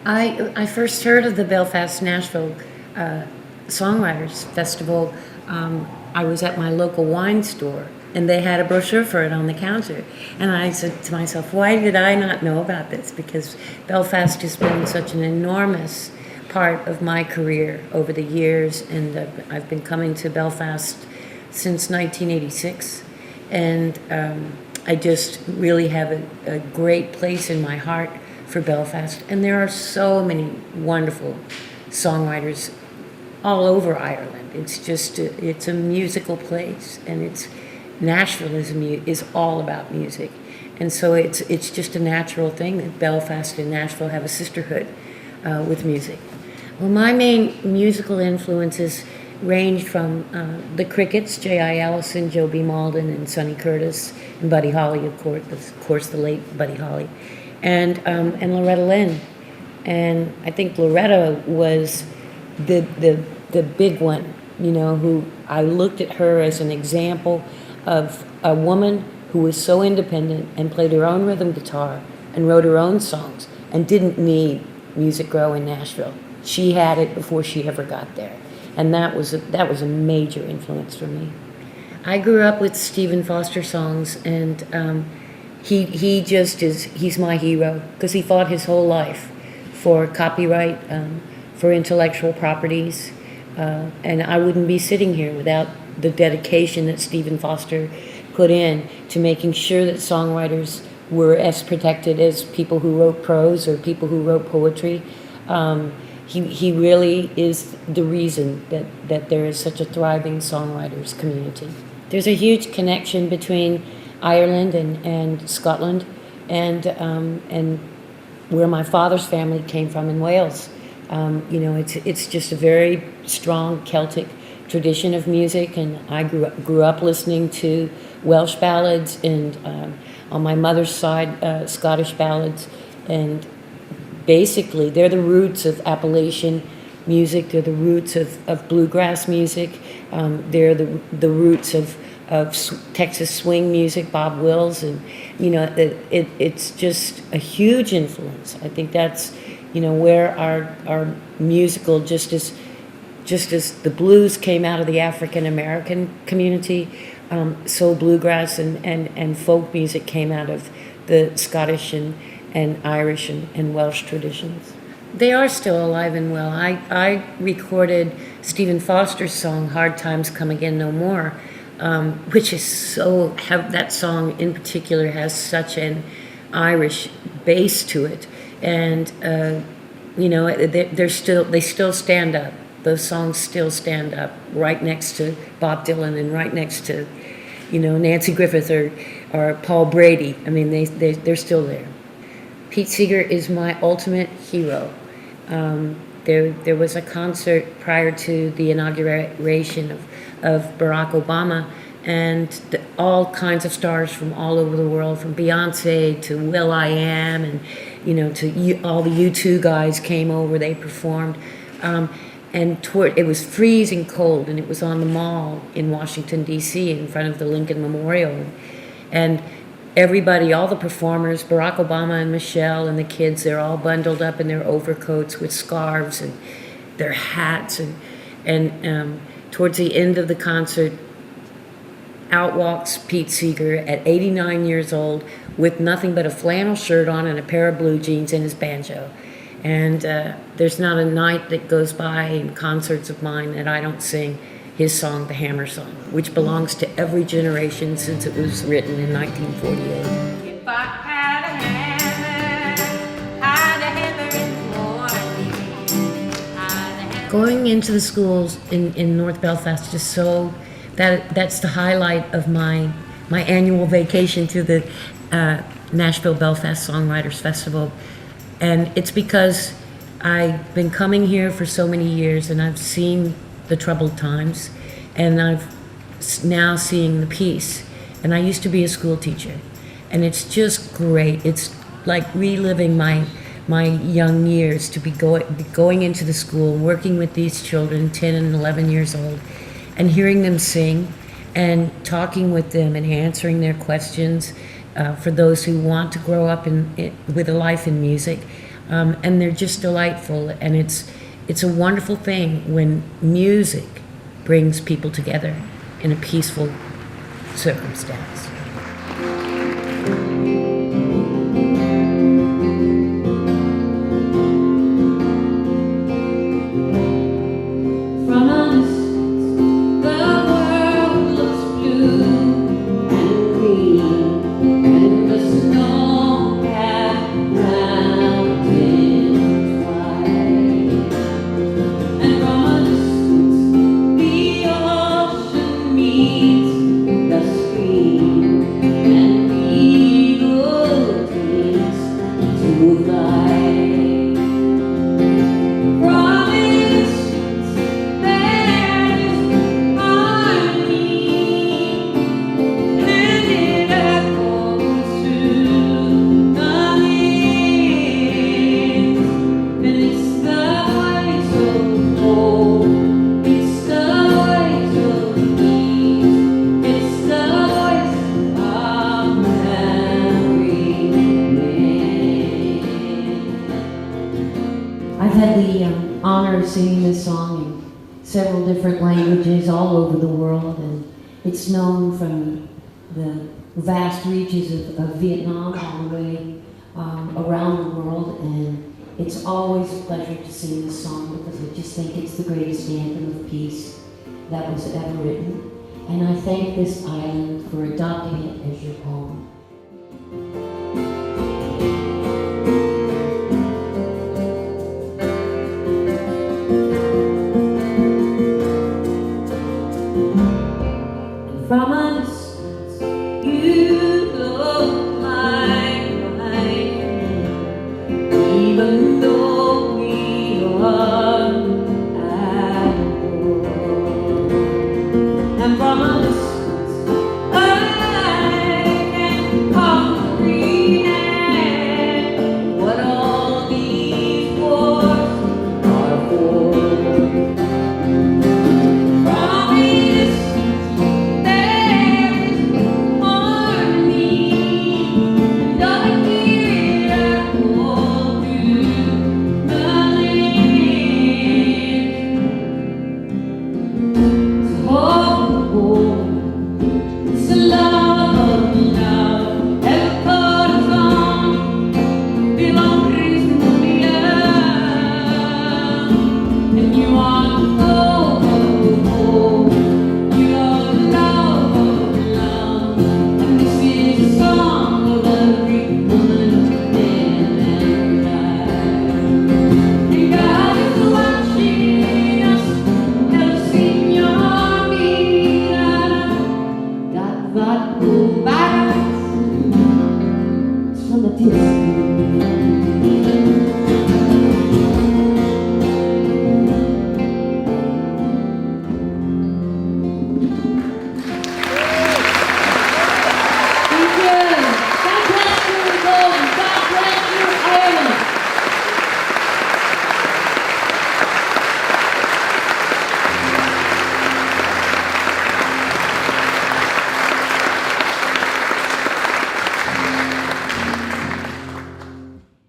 I first heard of the Belfast Nashville uh, Songwriters Festival. I was at my local wine store, and they had a brochure for it on the counter. And I said to myself, why did I not know about this? Because Belfast has been such an enormous part of my career over the years, and I've been coming to Belfast since 1986. And I just really have a great place in my heart for Belfast. And there are so many wonderful songwriters all over Ireland. It's a musical place, and Nashville is all about music. And so it's just a natural thing that Belfast and Nashville have a sisterhood with music. Well, my main musical influences ranged from the Crickets, J.I. Allison, Joe B. Malden, and Sonny Curtis, and Buddy Holly, of course, the late Buddy Holly, and Loretta Lynn. And I think Loretta was the big one, who I looked at her as an example of a woman who was so independent and played her own rhythm guitar and wrote her own songs and didn't need Music Row in Nashville. She had it before she ever got there. And that was a major influence for me. I grew up with Stephen Foster songs, and he's my hero because he fought his whole life for copyright, for intellectual properties, and I wouldn't be sitting here without the dedication that Stephen Foster put in to making sure that songwriters were as protected as people who wrote prose or people who wrote poetry. He really is the reason that there is such a thriving songwriters community. There's a huge connection between Ireland and Scotland, and where my father's family came from in Wales. It's just a very strong Celtic tradition of music, and I grew up listening to Welsh ballads and on my mother's side Scottish ballads, and basically they're the roots of Appalachian music. They're the roots of bluegrass music. They're the roots of Texas swing music, Bob Wills, and it's just a huge influence. I think that's where our musical, just as the blues came out of the African American community, so bluegrass and folk music came out of the Scottish and Irish and Welsh traditions. They are still alive and well. I recorded Stephen Foster's song "Hard Times Come Again No More," which is that song in particular has such an Irish bass to it, and they still stand up. Those songs still stand up right next to Bob Dylan and right next to Nanci Griffith or Paul Brady. I mean, they're still there. Pete Seeger is my ultimate hero. There was a concert prior to the inauguration of Barack Obama, and all kinds of stars from all over the world, from Beyonce to will.i.am, and all the U2 guys came over. They performed, and it was freezing cold, and it was on the Mall in Washington D.C. in front of the Lincoln Memorial, and everybody, all the performers, Barack Obama and Michelle and the kids, they're all bundled up in their overcoats with scarves and their hats. And towards the end of the concert, out walks Pete Seeger at 89 years old with nothing but a flannel shirt on and a pair of blue jeans and his banjo. And there's not a night that goes by in concerts of mine that I don't sing his song, The Hammer Song, which belongs to every generation since it was written in 1948. If I had a hammer, I'd hammer in the morning. Going into the schools in North Belfast is that's the highlight of my annual vacation to the Nashville Belfast Songwriters Festival. And it's because I've been coming here for so many years, and I've seen the troubled times, and I've now seeing the peace. And I used to be a school teacher, and it's just great. It's like reliving my young years to be going into the school, working with these children, 10 and 11 years old, and hearing them sing, and talking with them and answering their questions for those who want to grow up with a life in music. and they're just delightful. And it's a wonderful thing when music brings people together in a peaceful circumstance. I've had the honor of singing this song in several different languages all over the world, and it's known from the vast reaches of Vietnam all the way around the world, and it's always a pleasure to sing this song because I just think it's the greatest anthem of peace that was ever written, and I thank this island for adopting it as your home. From a distance, you look like mine, even though we are at war. And from a distance, I can comprehend what all these wars are for. From the distance.